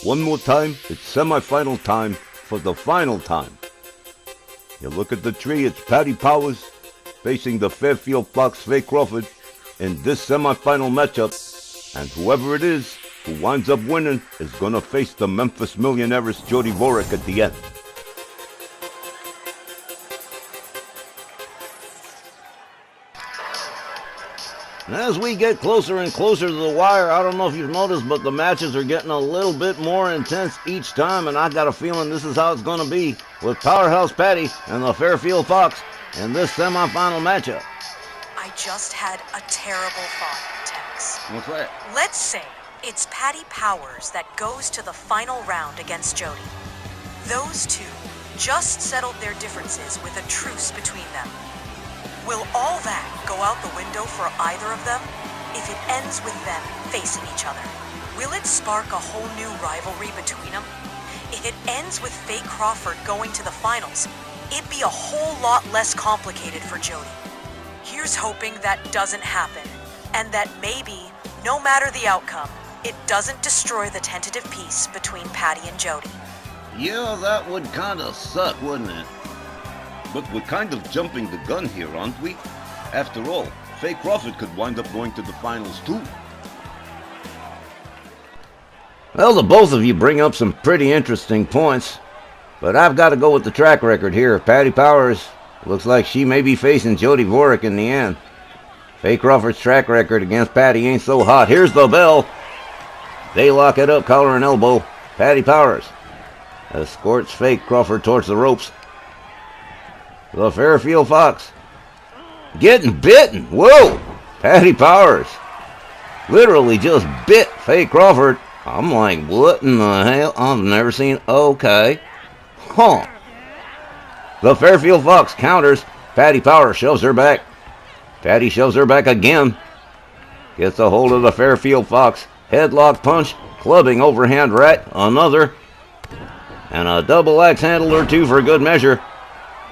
One more time, it's semi-final time for the final time. You look at the tree, it's Patty Powers facing the Fairfield Fox Faye Crawford in this semi-final matchup. And whoever it is who winds up winning is going to face the Memphis Millionaire's Jody Vorek at the end. And as we get closer and closer to the wire, I don't know if you've noticed, but the matches are getting a little bit more intense each time, and I got a feeling this is how it's going to be with Powerhouse Patty and the Fairfield Fox in this semifinal matchup. I just had a terrible thought, Tex. What's that? Let's say it's Patty Powers that goes to the final round against Jody. Those two just settled their differences with a truce between them. Will all that go out the window for either of them if it ends with them facing each other? Will it spark a whole new rivalry between them? If it ends with Faye Crawford going to the finals, it'd be a whole lot less complicated for Jody. Here's hoping that doesn't happen, and that maybe, no matter the outcome, it doesn't destroy the tentative peace between Patty and Jody. Yeah, that would kind of suck, wouldn't it? But we're kind of jumping the gun here, aren't we? After all, Faye Crawford could wind up going to the finals too. Well, the both of you bring up some pretty interesting points, but I've got to go with the track record here. Patty Powers looks like she may be facing Jody Vorek in the end. Faye Crawford's track record against Patty ain't so hot. Here's the bell. They lock it up, collar and elbow. Patty Powers escorts Faye Crawford towards the ropes. The Fairfield Fox getting bitten. Whoa! Patty Powers literally just bit Faye Crawford. I'm like, what in the hell? I've never seen. Okay. Huh. The Fairfield Fox counters. Patty Powers shoves her back. Patty shoves her back again. Gets a hold of the Fairfield Fox. Headlock punch. Clubbing overhand right. Another. And a double axe handle or two for good measure.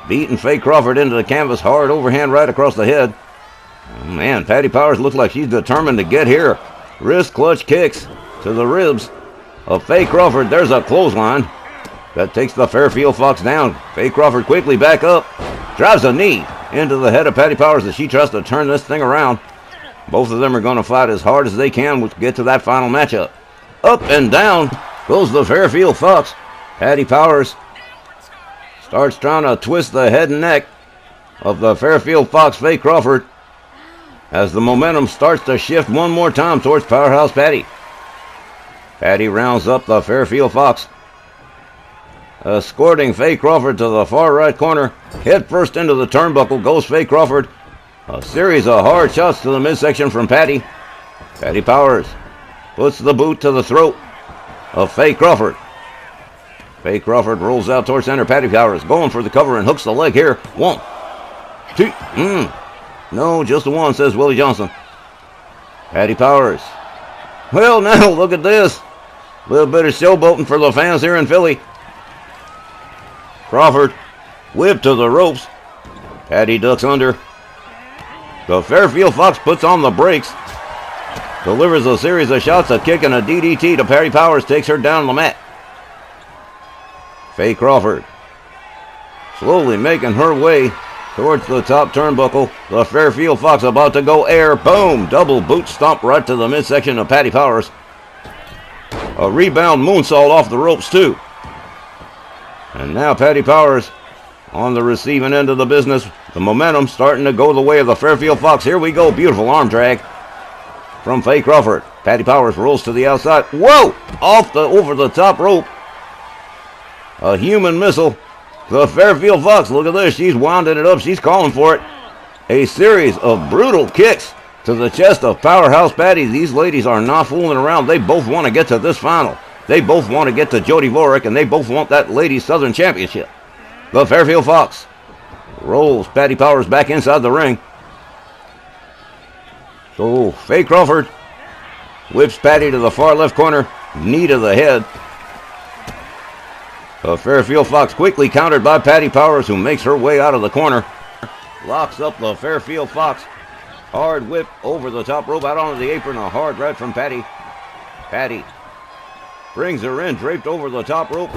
Beating Faye Crawford into the canvas hard, overhand right across the head. Oh, man, Patty Powers looks like she's determined to get here. Wrist clutch kicks to the ribs of Faye Crawford. There's a clothesline that takes the Fairfield Fox down. Faye Crawford quickly back up. Drives a knee into the head of Patty Powers as she tries to turn this thing around. Both of them are going to fight as hard as they can to get to that final matchup. Up and down goes the Fairfield Fox. Patty Powers starts trying to twist the head and neck of the Fairfield Fox, Faye Crawford, as the momentum starts to shift one more time towards Powerhouse Patty. Patty rounds up the Fairfield Fox, escorting Faye Crawford to the far right corner. Head first into the turnbuckle goes Faye Crawford. A series of hard shots to the midsection from Patty. Patty Powers puts the boot to the throat of Faye Crawford. Faye Crawford rolls out towards center. Patty Powers going for the cover and hooks the leg here. 1, 2, No, just a one, says Willie Johnson. Patty Powers. Well, now, look at this. A little bit of showboating for the fans here in Philly. Crawford whipped to the ropes. Patty ducks under. The Fairfield Fox puts on the brakes. Delivers a series of shots, a kick and a DDT to Patty Powers. Takes her down the mat. Faye Crawford slowly making her way towards the top turnbuckle. The Fairfield Fox about to go air. Boom! Double boot stomp right to the midsection of Patty Powers. A rebound moonsault off the ropes too. And now Patty Powers on the receiving end of the business. The momentum starting to go the way of the Fairfield Fox. Here we go. Beautiful arm drag from Faye Crawford. Patty Powers rolls to the outside. Whoa! Over the top rope. A human missile. The Fairfield Fox, look at this. She's winding it up. She's calling for it. A series of brutal kicks to the chest of Powerhouse Patty. These ladies are not fooling around. They both want to get to this final. They both want to get to Jody Vorek, and they both want that Ladies Southern Championship. The Fairfield Fox rolls Patty Powers back inside the ring. So Faye Crawford whips Patty to the far left corner. Knee to the head. The Fairfield Fox quickly countered by Patty Powers, who makes her way out of the corner. Locks up the Fairfield Fox. Hard whip over the top rope, out onto the apron. A hard right from Patty. Patty Brings her in, draped over the top rope.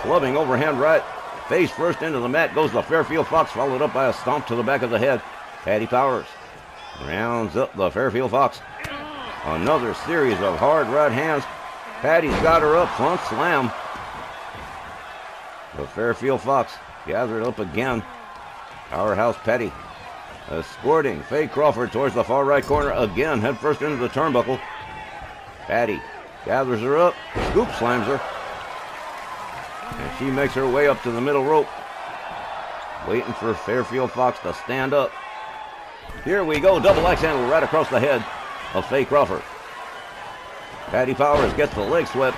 Clubbing overhand right. Face first into the mat goes the Fairfield Fox, followed up by a stomp to the back of the head. Patty Powers rounds up the Fairfield Fox. Another series of hard right hands. Patty's got her up, front slam. The Fairfield Fox gathered up again. Powerhouse Patty escorting Faye Crawford towards the far right corner again, head first into the turnbuckle. Patty gathers her up, scoop slams her, and she makes her way up to the middle rope, waiting for Fairfield Fox to stand up. Here we go, double axe handle right across the head of Faye Crawford. Patty Powers gets the leg swept.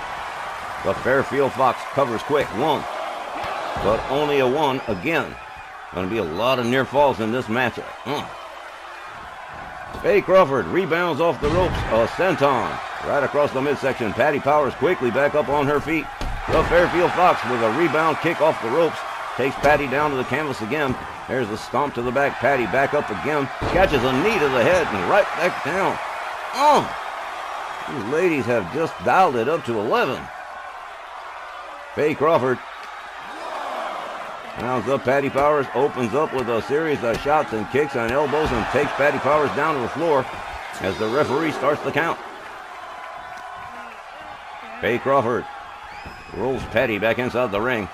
The Fairfield Fox covers quick, one, but only a one again. Going to be a lot of near falls in this matchup. Faye Crawford rebounds off the ropes, a senton right across the midsection. Patty Powers quickly back up on her feet. The Fairfield Fox with a rebound kick off the ropes takes Patty down to the canvas again. There's a stomp to the back. Patty back up again, catches a knee to the head and right back down. These ladies have just dialed it up to 11. Faye Crawford rounds up Patty Powers, opens up with a series of shots and kicks and elbows and takes Patty Powers down to the floor as the referee starts the count. Faye Crawford rolls Patty back inside the ring.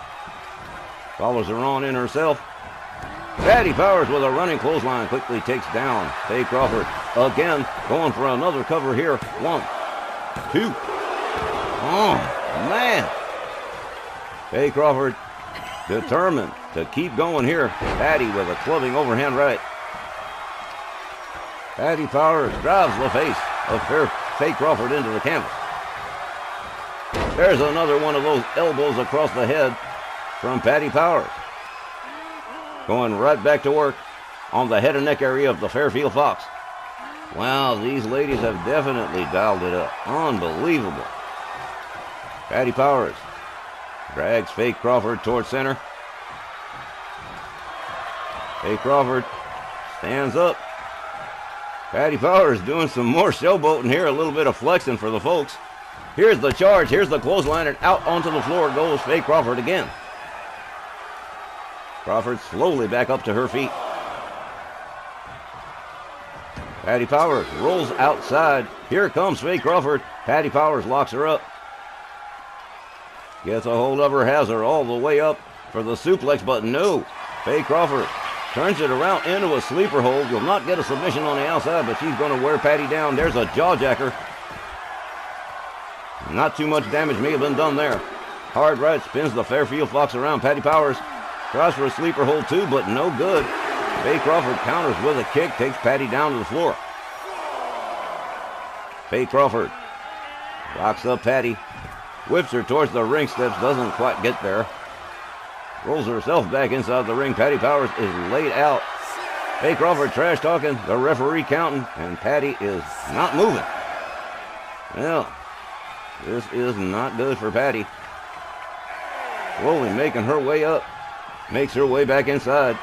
Follows her on in herself. Patty Powers with a running clothesline quickly takes down Faye Crawford. Again, going for another cover here. 1, 2. Oh, man. Faye Crawford determined to keep going here. Patty with a clubbing overhand right. Patty Powers drives the face of Faye Crawford into the canvas. There's another one of those elbows across the head from Patty Powers. Going right back to work on the head and neck area of the Fairfield Fox. Wow, these ladies have definitely dialed it up. Unbelievable. Patty Powers drags Faye Crawford towards center. Faye Crawford stands up. Patty Powers doing some more showboating here, a little bit of flexing for the folks. Here's the charge, here's the clothesline, and out onto the floor goes Faye Crawford again. Crawford slowly back up to her feet. Patty Powers rolls outside. Here comes Faye Crawford. Patty Powers locks her up. Gets a hold of her, has her all the way up for the suplex, but no. Faye Crawford turns it around into a sleeper hold. You'll not get a submission on the outside, but she's going to wear Patty down. There's a jawjacker. Not too much damage may have been done there. Hard right spins the Fairfield Fox around. Patty Powers tries for a sleeper hold too, but no good. Faye Crawford counters with a kick, takes Patty down to the floor. Faye Crawford locks up Patty, whips her towards the ring steps, doesn't quite get there. Rolls herself back inside the ring. Patty Powers is laid out. Faye Crawford trash talking, the referee counting, and Patty is not moving. Well, this is not good for Patty. Slowly making her way up. Makes her way back inside.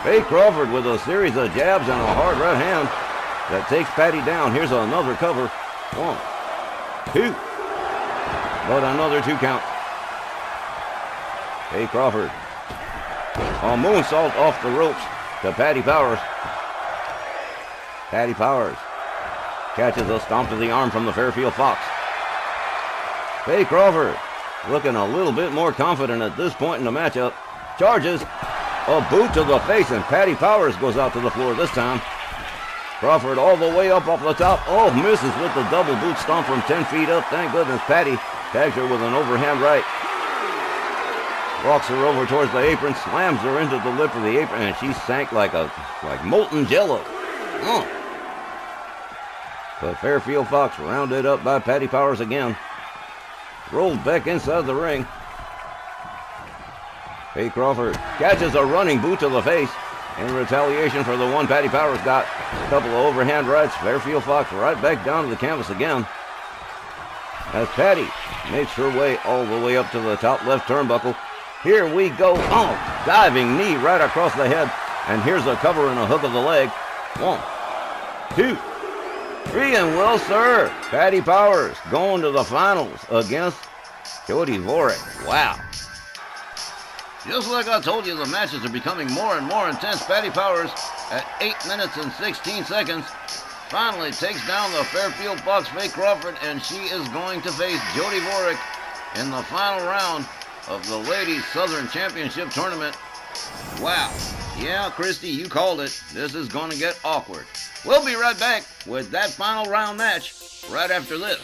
Faye Crawford with a series of jabs and a hard right hand that takes Patty down. Here's another cover. 1, 2. But another 2 count. Faye Crawford. A moonsault off the ropes to Patty Powers. Patty Powers catches a stomp to the arm from the Fairfield Fox. Faye Crawford looking a little bit more confident at this point in the matchup. Charges. A boot to the face, and Patty Powers goes out to the floor this time. Crawford all the way up off the top. Oh, misses with the double boot stomp from 10 feet up. Thank goodness Patty tags her with an overhand right. Walks her over towards the apron, slams her into the lip of the apron, and she sank like molten jello. But Fairfield Fox rounded up by Patty Powers again. Rolled back inside the ring. Faye Crawford catches a running boot to the face in retaliation for the one Patty Powers got. A couple of overhand rights. Fairfield Fox right back down to the canvas again. As Patty makes her way all the way up to the top left turnbuckle. Here we go. Oh, diving knee right across the head. And here's a cover and a hook of the leg. 1, 2. And well, sir, Patty Powers going to the finals against Jody Vorek. Wow. Just like I told you, the matches are becoming more and more intense. Patty Powers, at 8 minutes and 16 seconds, finally takes down the Fairfield Fox Faye Crawford, and she is going to face Jody Vorek in the final round of the Ladies Southern Championship Tournament. Wow. Yeah, Christy, you called it. This is going to get awkward. We'll be right back with that final round match right after this.